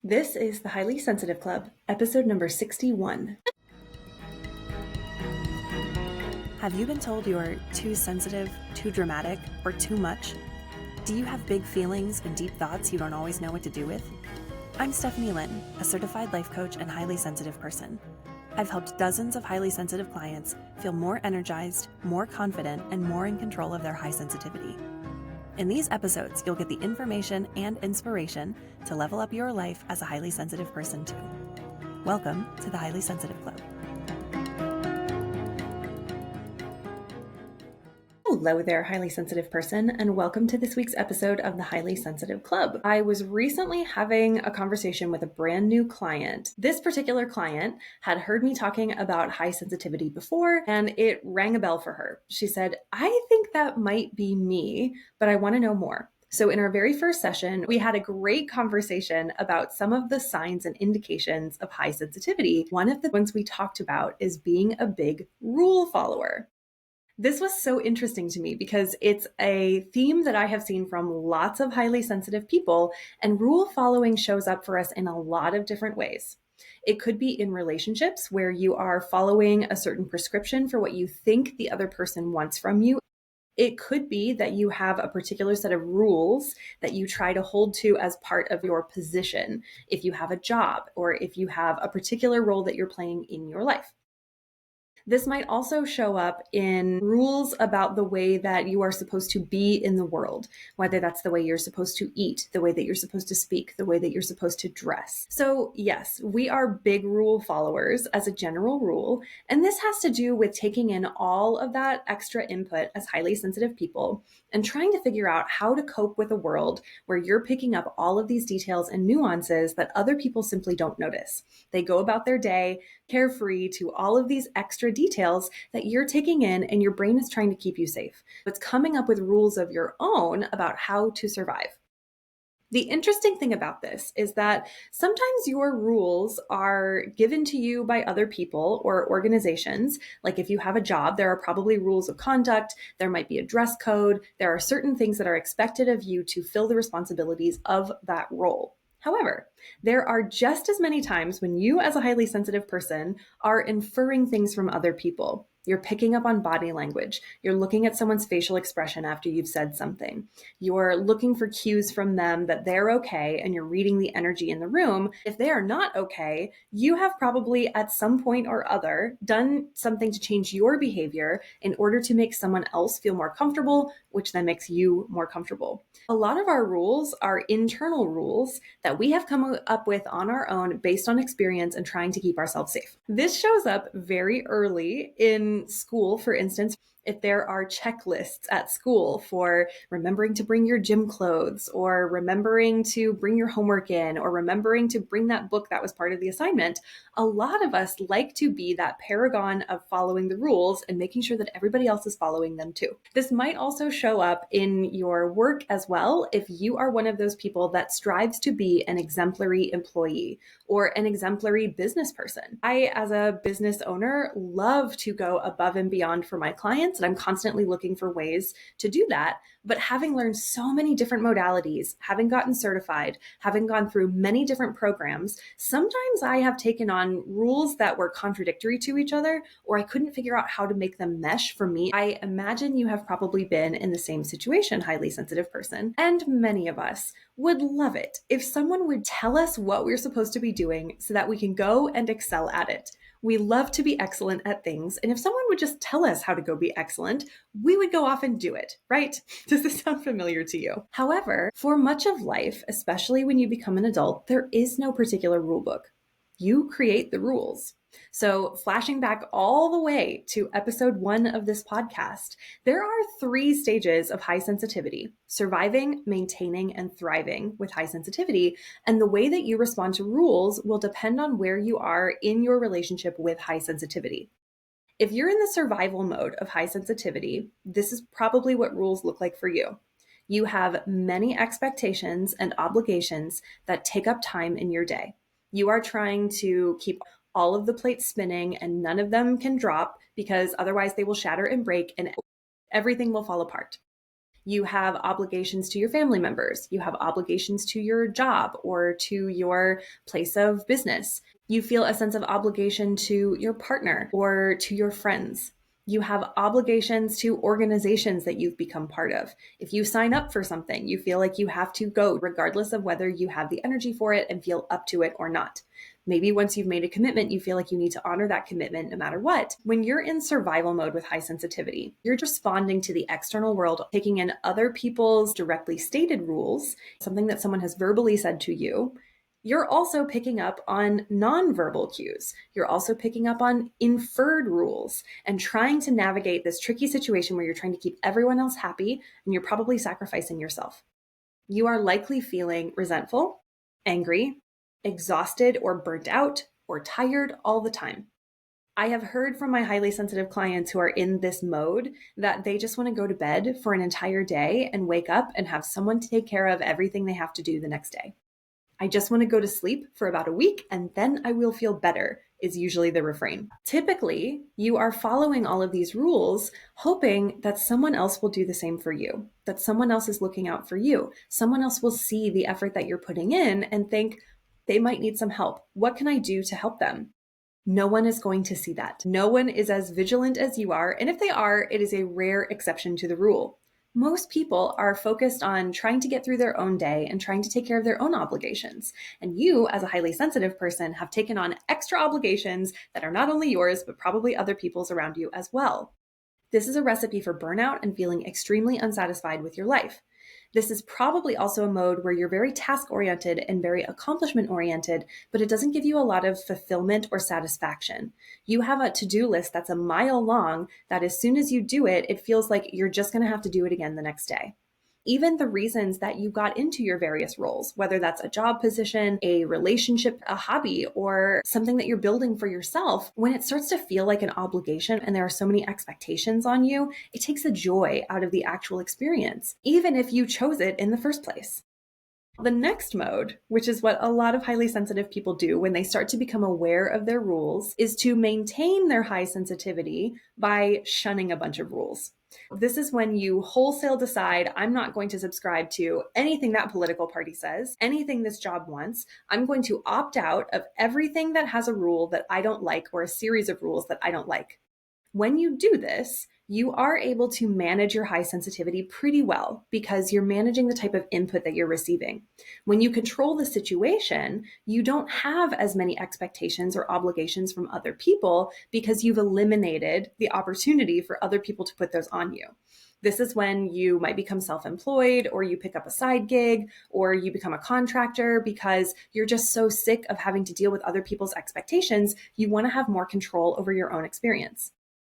This is the Highly Sensitive Club, episode number 61. Have you been told you're too sensitive, too dramatic, or too much? Do you have big feelings and deep thoughts you don't always know what to do with? I'm Stephanie Linn, a certified life coach and highly sensitive person. I've helped dozens of highly sensitive clients feel more energized, more confident, and more in control of their high sensitivity. In these episodes, you'll get the information and inspiration to level up your life as a highly sensitive person too. Welcome to the Highly Sensitive Club. Hello there, highly sensitive person, and welcome to this week's episode of the Highly Sensitive Club. I was recently having a conversation with a brand new client. This particular client had heard me talking about high sensitivity before, and it rang a bell for her. She said, I think that might be me, but I want to know more. So in our very first session, we had a great conversation about some of the signs and indications of high sensitivity. One of the ones we talked about is being a big rule follower. This was so interesting to me because it's a theme that I have seen from lots of highly sensitive people, and rule following shows up for us in a lot of different ways. It could be in relationships where you are following a certain prescription for what you think the other person wants from you. It could be that you have a particular set of rules that you try to hold to as part of your position, if you have a job or if you have a particular role that you're playing in your life. This might also show up in rules about the way that you are supposed to be in the world, whether that's the way you're supposed to eat, the way that you're supposed to speak, the way that you're supposed to dress. So yes, we are big rule followers as a general rule, and this has to do with taking in all of that extra input as highly sensitive people and trying to figure out how to cope with a world where you're picking up all of these details and nuances that other people simply don't notice. They go about their day carefree to all of these extra details that you're taking in, and your brain is trying to keep you safe. It's coming up with rules of your own about how to survive. The interesting thing about this is that sometimes your rules are given to you by other people or organizations. Like if you have a job, there are probably rules of conduct, there might be a dress code, there are certain things that are expected of you to fill the responsibilities of that role. However, there are just as many times when you as a highly sensitive person are inferring things from other people. You're picking up on body language. You're looking at someone's facial expression after you've said something. You're looking for cues from them that they're okay, and you're reading the energy in the room. If they are not okay, you have probably at some point or other done something to change your behavior in order to make someone else feel more comfortable, which then makes you more comfortable. A lot of our rules are internal rules that we have come up with on our own based on experience and trying to keep ourselves safe. This shows up very early in school, for instance. If there are checklists at school for remembering to bring your gym clothes, or remembering to bring your homework in, or remembering to bring that book that was part of the assignment, a lot of us like to be that paragon of following the rules and making sure that everybody else is following them too. This might also show up in your work as well if you are one of those people that strives to be an exemplary employee or an exemplary business person. I, as a business owner, love to go above and beyond for my clients, and I'm constantly looking for ways to do that. But having learned so many different modalities, having gotten certified, having gone through many different programs, sometimes I have taken on rules that were contradictory to each other, or I couldn't figure out how to make them mesh for me. I imagine you have probably been in the same situation, highly sensitive person, and many of us would love it if someone would tell us what we're supposed to be doing so that we can go and excel at it. We love to be excellent at things, and if someone would just tell us how to go be excellent, we would go off and do it, right? Does this sound familiar to you? However, for much of life, especially when you become an adult, there is no particular rule book. You create the rules. So flashing back all the way to episode 1 of this podcast, there are 3 stages of high sensitivity: surviving, maintaining, and thriving with high sensitivity. And the way that you respond to rules will depend on where you are in your relationship with high sensitivity. If you're in the survival mode of high sensitivity, this is probably what rules look like for you. You have many expectations and obligations that take up time in your day. You are trying to keep all of the plates spinning, and none of them can drop because otherwise they will shatter and break and everything will fall apart. You have obligations to your family members. You have obligations to your job or to your place of business. You feel a sense of obligation to your partner or to your friends. You have obligations to organizations that you've become part of. If you sign up for something, you feel like you have to go regardless of whether you have the energy for it and feel up to it or not. Maybe once you've made a commitment, you feel like you need to honor that commitment no matter what. When you're in survival mode with high sensitivity, you're responding to the external world, taking in other people's directly stated rules, something that someone has verbally said to you. You're also picking up on nonverbal cues. You're also picking up on inferred rules and trying to navigate this tricky situation where you're trying to keep everyone else happy and you're probably sacrificing yourself. You are likely feeling resentful, angry, exhausted or burnt out or tired all the time. I have heard from my highly sensitive clients who are in this mode that they just want to go to bed for an entire day and wake up and have someone take care of everything they have to do the next day. I just want to go to sleep for about a week and then I will feel better, is usually the refrain. Typically, you are following all of these rules, hoping that someone else will do the same for you, that someone else is looking out for you. Someone else will see the effort that you're putting in and think they might need some help. What can I do to help them? No one is going to see that. No one is as vigilant as you are. And if they are, it is a rare exception to the rule. Most people are focused on trying to get through their own day and trying to take care of their own obligations. And you, as a highly sensitive person, have taken on extra obligations that are not only yours, but probably other people's around you as well. This is a recipe for burnout and feeling extremely unsatisfied with your life. This is probably also a mode where you're very task-oriented and very accomplishment-oriented, but it doesn't give you a lot of fulfillment or satisfaction. You have a to-do list that's a mile long that as soon as you do it, it feels like you're just going to have to do it again the next day. Even the reasons that you got into your various roles, whether that's a job position, a relationship, a hobby, or something that you're building for yourself, when it starts to feel like an obligation and there are so many expectations on you, it takes the joy out of the actual experience, even if you chose it in the first place. The next mode, which is what a lot of highly sensitive people do when they start to become aware of their rules, is to maintain their high sensitivity by shunning a bunch of rules. This is when you wholesale decide, I'm not going to subscribe to anything that political party says, anything this job wants. I'm going to opt out of everything that has a rule that I don't like or a series of rules that I don't like. When you do this, you are able to manage your high sensitivity pretty well because you're managing the type of input that you're receiving. When you control the situation, you don't have as many expectations or obligations from other people because you've eliminated the opportunity for other people to put those on you. This is when you might become self-employed or you pick up a side gig or you become a contractor because you're just so sick of having to deal with other people's expectations. You want to have more control over your own experience.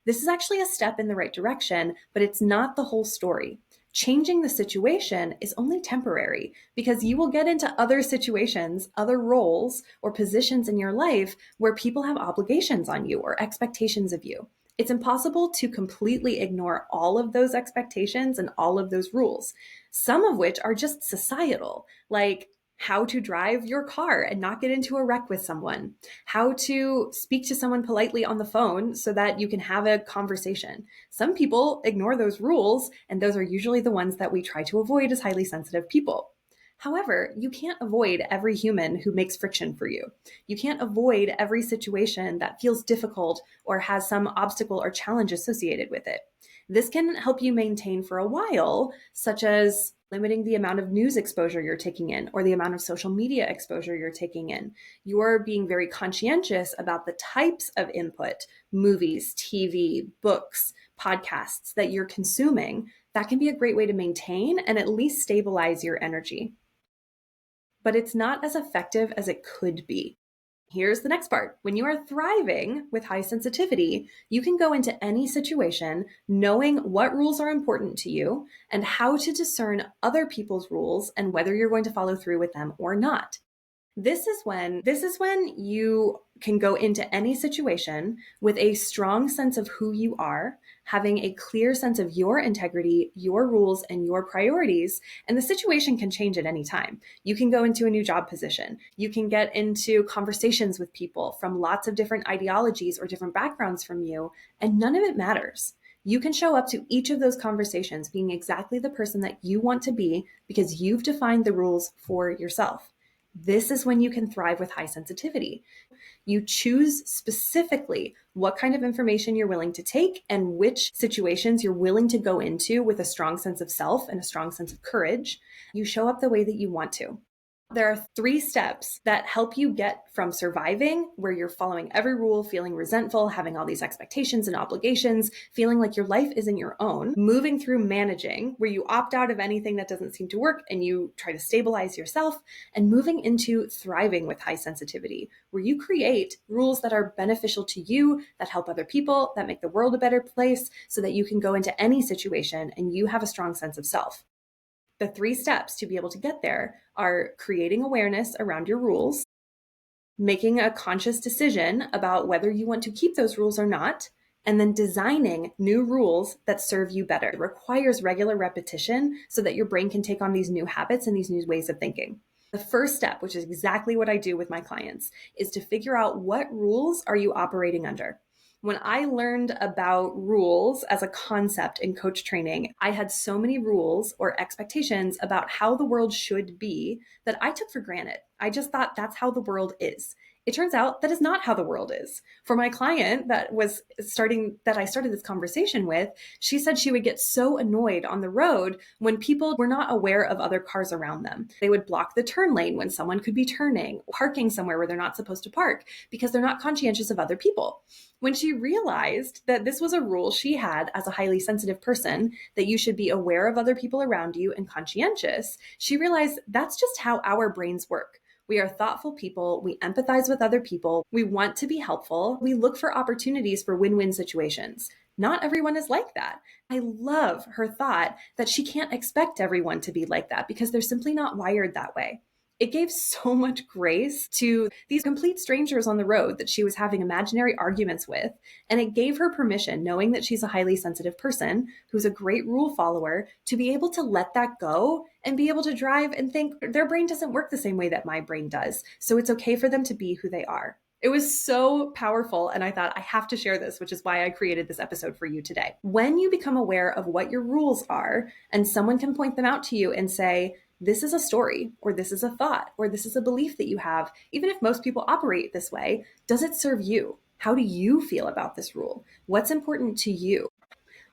This is actually a step in the right direction, but it's not the whole story. Changing the situation is only temporary because you will get into other situations, other roles, or positions in your life where people have obligations on you or expectations of you. It's impossible to completely ignore all of those expectations and all of those rules, some of which are just societal, like how to drive your car and not get into a wreck with someone, how to speak to someone politely on the phone so that you can have a conversation. Some people ignore those rules, and those are usually the ones that we try to avoid as highly sensitive people. However, you can't avoid every human who makes friction for you. You can't avoid every situation that feels difficult or has some obstacle or challenge associated with it. This can help you maintain for a while, such as limiting the amount of news exposure you're taking in or the amount of social media exposure you're taking in. You're being very conscientious about the types of input, movies, TV, books, podcasts that you're consuming. That can be a great way to maintain and at least stabilize your energy. But it's not as effective as it could be. Here's the next part. When you are thriving with high sensitivity, you can go into any situation knowing what rules are important to you and how to discern other people's rules and whether you're going to follow through with them or not. This is when you can go into any situation with a strong sense of who you are, having a clear sense of your integrity, your rules, and your priorities. And the situation can change at any time. You can go into a new job position. You can get into conversations with people from lots of different ideologies or different backgrounds from you, and none of it matters. You can show up to each of those conversations being exactly the person that you want to be because you've defined the rules for yourself. This is when you can thrive with high sensitivity. You choose specifically what kind of information you're willing to take and which situations you're willing to go into with a strong sense of self and a strong sense of courage. You show up the way that you want to. There are 3 steps that help you get from surviving, where you're following every rule, feeling resentful, having all these expectations and obligations, feeling like your life isn't your own, moving through managing, where you opt out of anything that doesn't seem to work and you try to stabilize yourself, and moving into thriving with high sensitivity, where you create rules that are beneficial to you, that help other people, that make the world a better place, so that you can go into any situation and you have a strong sense of self. The 3 steps to be able to get there are creating awareness around your rules, making a conscious decision about whether you want to keep those rules or not, and then designing new rules that serve you better. It requires regular repetition so that your brain can take on these new habits and these new ways of thinking. The first step, which is exactly what I do with my clients, is to figure out what rules are you operating under. When I learned about rules as a concept in coach training, I had so many rules or expectations about how the world should be that I took for granted. I just thought that's how the world is. It turns out that is not how the world is. For my client that I started this conversation with, she said she would get so annoyed on the road when people were not aware of other cars around them. They would block the turn lane when someone could be turning, parking somewhere where they're not supposed to park because they're not conscientious of other people. When she realized that this was a rule she had as a highly sensitive person, that you should be aware of other people around you and conscientious, she realized that's just how our brains work. We are thoughtful people. We empathize with other people. We want to be helpful. We look for opportunities for win-win situations. Not everyone is like that. I love her thought that she can't expect everyone to be like that because they're simply not wired that way. It gave so much grace to these complete strangers on the road that she was having imaginary arguments with. And it gave her permission, knowing that she's a highly sensitive person who's a great rule follower, to be able to let that go and be able to drive and think their brain doesn't work the same way that my brain does. So it's okay for them to be who they are. It was so powerful. And I thought, I have to share this, which is why I created this episode for you today. When you become aware of what your rules are and someone can point them out to you and say, this is a story, or this is a thought, or this is a belief that you have. Even if most people operate this way, does it serve you? How do you feel about this rule? What's important to you?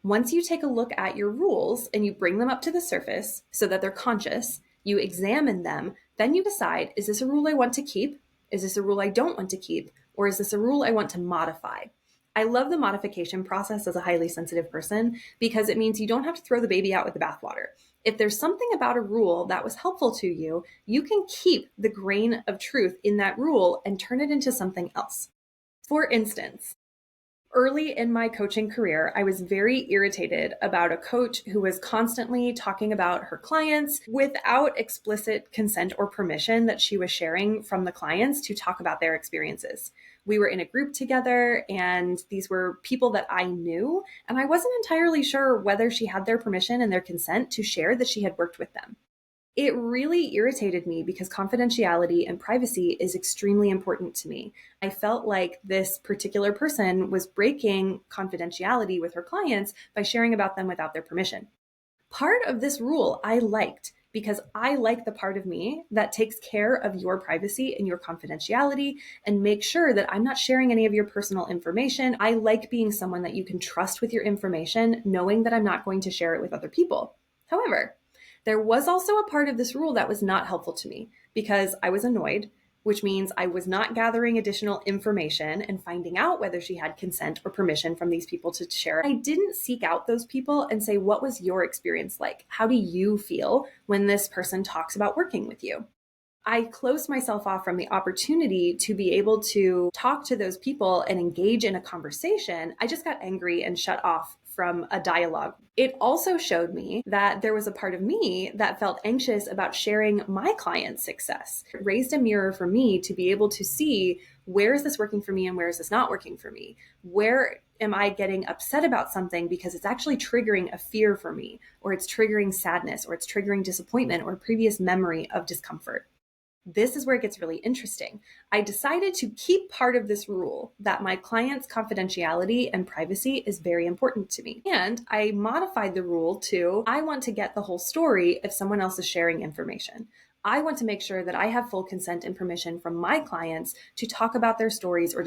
Once you take a look at your rules and you bring them up to the surface so that they're conscious, you examine them, then you decide, is this a rule I want to keep? Is this a rule I don't want to keep? Or is this a rule I want to modify? I love the modification process as a highly sensitive person because it means you don't have to throw the baby out with the bathwater. If there's something about a rule that was helpful to you, you can keep the grain of truth in that rule and turn it into something else. For instance, early in my coaching career, I was very irritated about a coach who was constantly talking about her clients without explicit consent or permission that she was sharing from the clients to talk about their experiences. We were in a group together and these were people that I knew, and I wasn't entirely sure whether she had their permission and their consent to share that she had worked with them. It really irritated me because confidentiality and privacy is extremely important to me. I felt like this particular person was breaking confidentiality with her clients by sharing about them without their permission. Part of this rule I liked because I like the part of me that takes care of your privacy and your confidentiality and make sure that I'm not sharing any of your personal information. I like being someone that you can trust with your information, knowing that I'm not going to share it with other people. However, there was also a part of this rule that was not helpful to me because I was annoyed, which means I was not gathering additional information and finding out whether she had consent or permission from these people to share. I didn't seek out those people and say, what was your experience like? How do you feel when this person talks about working with you? I closed myself off from the opportunity to be able to talk to those people and engage in a conversation. I just got angry and shut off from a dialogue. It also showed me that there was a part of me that felt anxious about sharing my client's success. It raised a mirror for me to be able to see, where is this working for me and where is this not working for me? Where am I getting upset about something because it's actually triggering a fear for me, or it's triggering sadness, or it's triggering disappointment or a previous memory of discomfort? This is where it gets really interesting. I decided to keep part of this rule that my client's confidentiality and privacy is very important to me. And I modified the rule to, I want to get the whole story if someone else is sharing information. I want to make sure that I have full consent and permission from my clients to talk about their stories or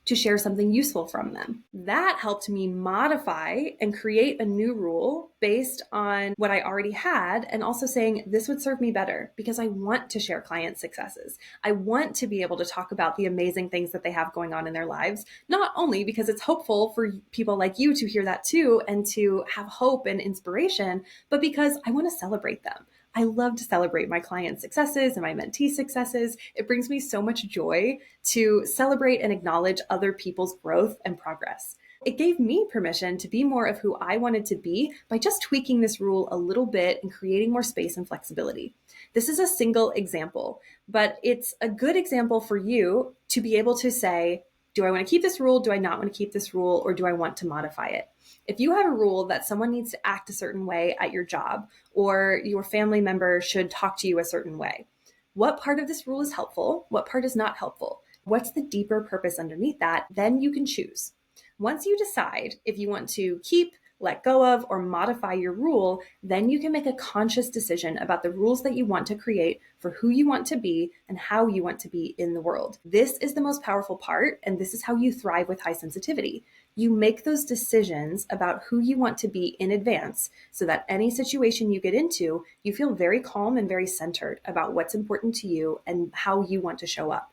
to share something useful from them. That helped me modify and create a new rule based on what I already had, and also saying this would serve me better because I want to share client successes. I want to be able to talk about the amazing things that they have going on in their lives, not only because it's hopeful for people like you to hear that too and to have hope and inspiration, but because I want to celebrate them. I love to celebrate my clients' successes and my mentee successes. It brings me so much joy to celebrate and acknowledge other people's growth and progress. It gave me permission to be more of who I wanted to be by just tweaking this rule a little bit and creating more space and flexibility. This is a single example, but it's a good example for you to be able to say, do I want to keep this rule? Do I not want to keep this rule? Or do I want to modify it? If you have a rule that someone needs to act a certain way at your job, or your family member should talk to you a certain way, what part of this rule is helpful? What part is not helpful? What's the deeper purpose underneath that? Then you can choose. Once you decide if you want to keep, let go of, or modify your rule, then you can make a conscious decision about the rules that you want to create for who you want to be and how you want to be in the world. This is the most powerful part, and this is how you thrive with high sensitivity. You make those decisions about who you want to be in advance so that any situation you get into, you feel very calm and very centered about what's important to you and how you want to show up.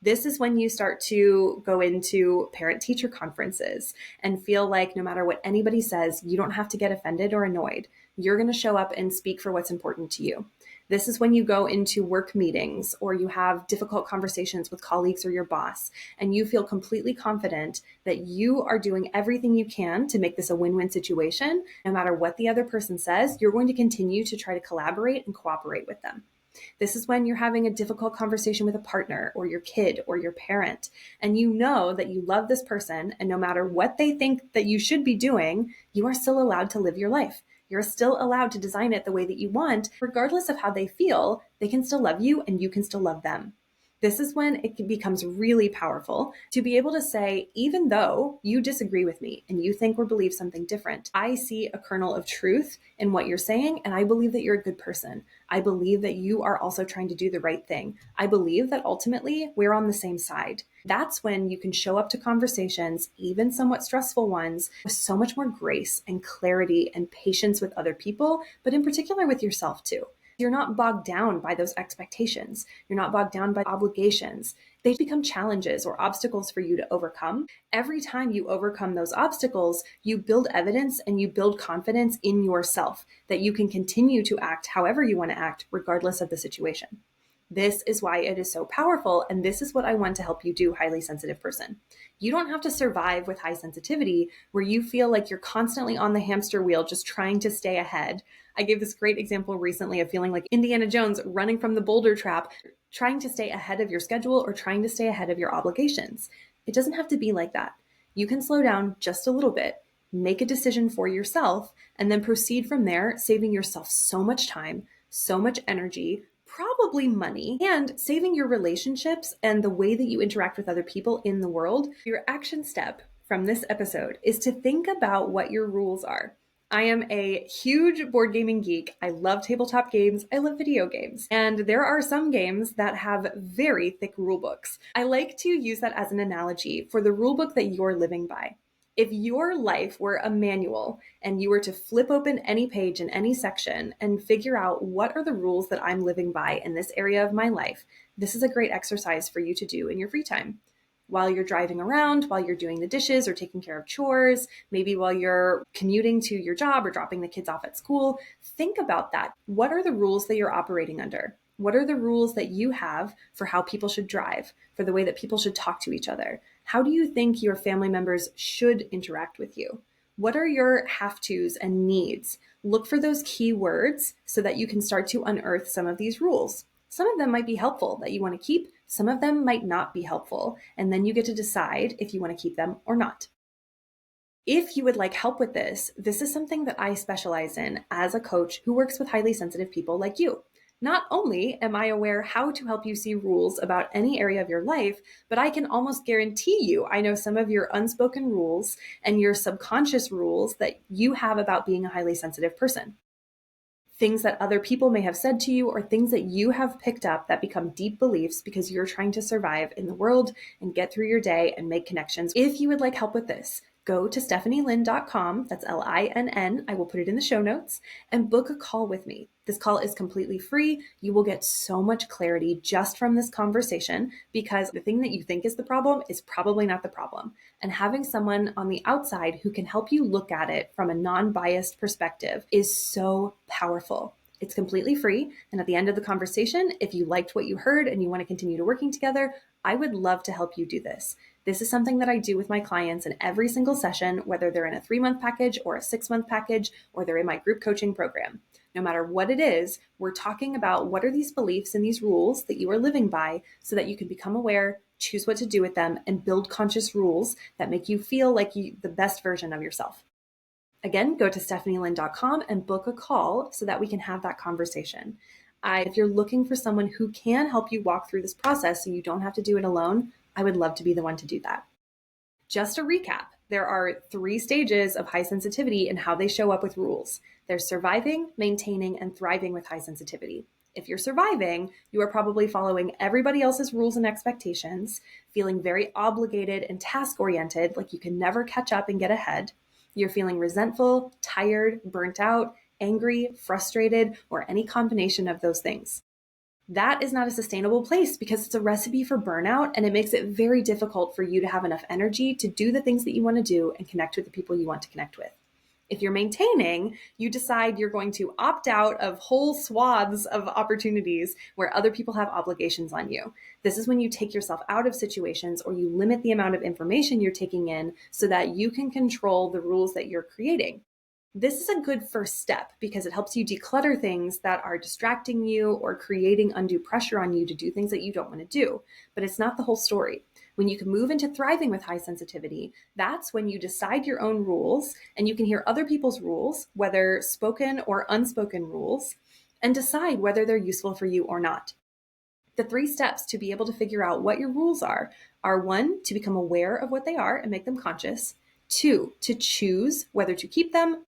This is when you start to go into parent-teacher conferences and feel like no matter what anybody says, you don't have to get offended or annoyed. You're going to show up and speak for what's important to you. This is when you go into work meetings or you have difficult conversations with colleagues or your boss, and you feel completely confident that you are doing everything you can to make this a win-win situation. No matter what the other person says, you're going to continue to try to collaborate and cooperate with them. This is when you're having a difficult conversation with a partner or your kid or your parent, and you know that you love this person, and no matter what they think that you should be doing, you are still allowed to live your life. You're still allowed to design it the way that you want. Regardless of how they feel, they can still love you and you can still love them. This is when it becomes really powerful to be able to say, even though you disagree with me and you think or believe something different, I see a kernel of truth in what you're saying, and I believe that you're a good person. I believe that you are also trying to do the right thing. I believe that ultimately we're on the same side. That's when you can show up to conversations, even somewhat stressful ones, with so much more grace and clarity and patience with other people, but in particular with yourself too. You're not bogged down by those expectations. You're not bogged down by obligations. They become challenges or obstacles for you to overcome. Every time you overcome those obstacles, you build evidence and you build confidence in yourself that you can continue to act however you want to act, regardless of the situation. This is why it is so powerful, and this is what I want to help you do, highly sensitive person. You don't have to survive with high sensitivity where you feel like you're constantly on the hamster wheel just trying to stay ahead. I gave this great example recently of feeling like Indiana Jones running from the boulder trap, trying to stay ahead of your schedule or trying to stay ahead of your obligations. It doesn't have to be like that. You can slow down just a little bit, make a decision for yourself, and then proceed from there, saving yourself so much time, so much energy, probably money, and saving your relationships and the way that you interact with other people in the world. Your action step from this episode is to think about what your rules are. I am a huge board gaming geek. I love tabletop games. I love video games. And there are some games that have very thick rule books. I like to use that as an analogy for the rule book that you're living by. If your life were a manual and you were to flip open any page in any section and figure out what are the rules that I'm living by in this area of my life, this is a great exercise for you to do in your free time. While you're driving around, while you're doing the dishes or taking care of chores, maybe while you're commuting to your job or dropping the kids off at school, think about that. What are the rules that you're operating under? What are the rules that you have for how people should drive, for the way that people should talk to each other? How do you think your family members should interact with you? What are your have-tos and needs? Look for those key words so that you can start to unearth some of these rules. Some of them might be helpful that you want to keep. Some of them might not be helpful. And then you get to decide if you want to keep them or not. If you would like help with this, this is something that I specialize in as a coach who works with highly sensitive people like you. Not only am I aware how to help you see rules about any area of your life, but I can almost guarantee you I know some of your unspoken rules and your subconscious rules that you have about being a highly sensitive person. Things that other people may have said to you, or things that you have picked up that become deep beliefs because you're trying to survive in the world and get through your day and make connections. If you would like help with this, go to stephanielinn.com, that's Linn, I will put it in the show notes, and book a call with me. This call is completely free. You will get so much clarity just from this conversation, because the thing that you think is the problem is probably not the problem. And having someone on the outside who can help you look at it from a non-biased perspective is so powerful. It's completely free. And at the end of the conversation, if you liked what you heard and you want to continue to working together, I would love to help you do this. This is something that I do with my clients in every single session, whether they're in a 3-month package or a 6-month package, or they're in my group coaching program. No matter what it is, we're talking about what are these beliefs and these rules that you are living by so that you can become aware, choose what to do with them, and build conscious rules that make you feel like the best version of yourself. Again, go to stephanielinn.com and book a call so that we can have that conversation. If you're looking for someone who can help you walk through this process so you don't have to do it alone, I would love to be the one to do that. Just a recap, there are 3 stages of high sensitivity and how they show up with rules. There's surviving, maintaining, and thriving with high sensitivity. If you're surviving, you are probably following everybody else's rules and expectations, feeling very obligated and task-oriented, like you can never catch up and get ahead. You're feeling resentful, tired, burnt out, angry, frustrated, or any combination of those things. That is not a sustainable place because it's a recipe for burnout, and it makes it very difficult for you to have enough energy to do the things that you want to do and connect with the people you want to connect with. If you're maintaining, you decide you're going to opt out of whole swaths of opportunities where other people have obligations on you. This is when you take yourself out of situations, or you limit the amount of information you're taking in so that you can control the rules that you're creating. This is a good first step because it helps you declutter things that are distracting you or creating undue pressure on you to do things that you don't want to do. But it's not the whole story. When you can move into thriving with high sensitivity, that's when you decide your own rules and you can hear other people's rules, whether spoken or unspoken rules, and decide whether they're useful for you or not. The 3 steps to be able to figure out what your rules are 1, to become aware of what they are and make them conscious, 2, to choose whether to keep them,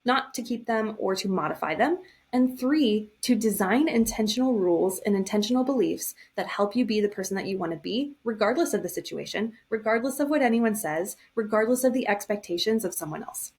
not to keep them, or to modify them, and 3, to design intentional rules and intentional beliefs that help you be the person that you want to be, regardless of the situation, regardless of what anyone says, regardless of the expectations of someone else.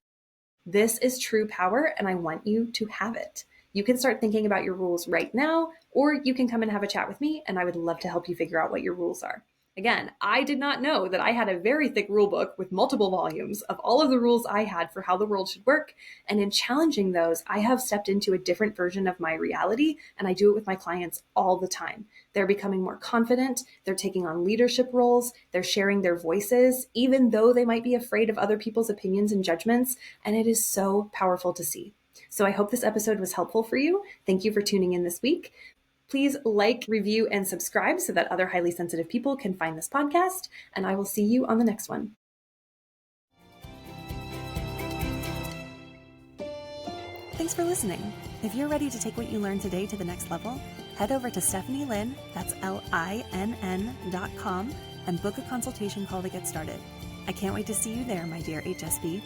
This is true power, and I want you to have it. You can start thinking about your rules right now, or you can come and have a chat with me, and I would love to help you figure out what your rules are. Again, I did not know that I had a very thick rule book with multiple volumes of all of the rules I had for how the world should work. And in challenging those, I have stepped into a different version of my reality, and I do it with my clients all the time. They're becoming more confident. They're taking on leadership roles. They're sharing their voices, even though they might be afraid of other people's opinions and judgments. And it is so powerful to see. So I hope this episode was helpful for you. Thank you for tuning in this week. Please like, review, and subscribe so that other highly sensitive people can find this podcast, and I will see you on the next one. Thanks for listening. If you're ready to take what you learned today to the next level, head over to stephanielinn, that's Linn.com, and book a consultation call to get started. I can't wait to see you there, my dear HSP.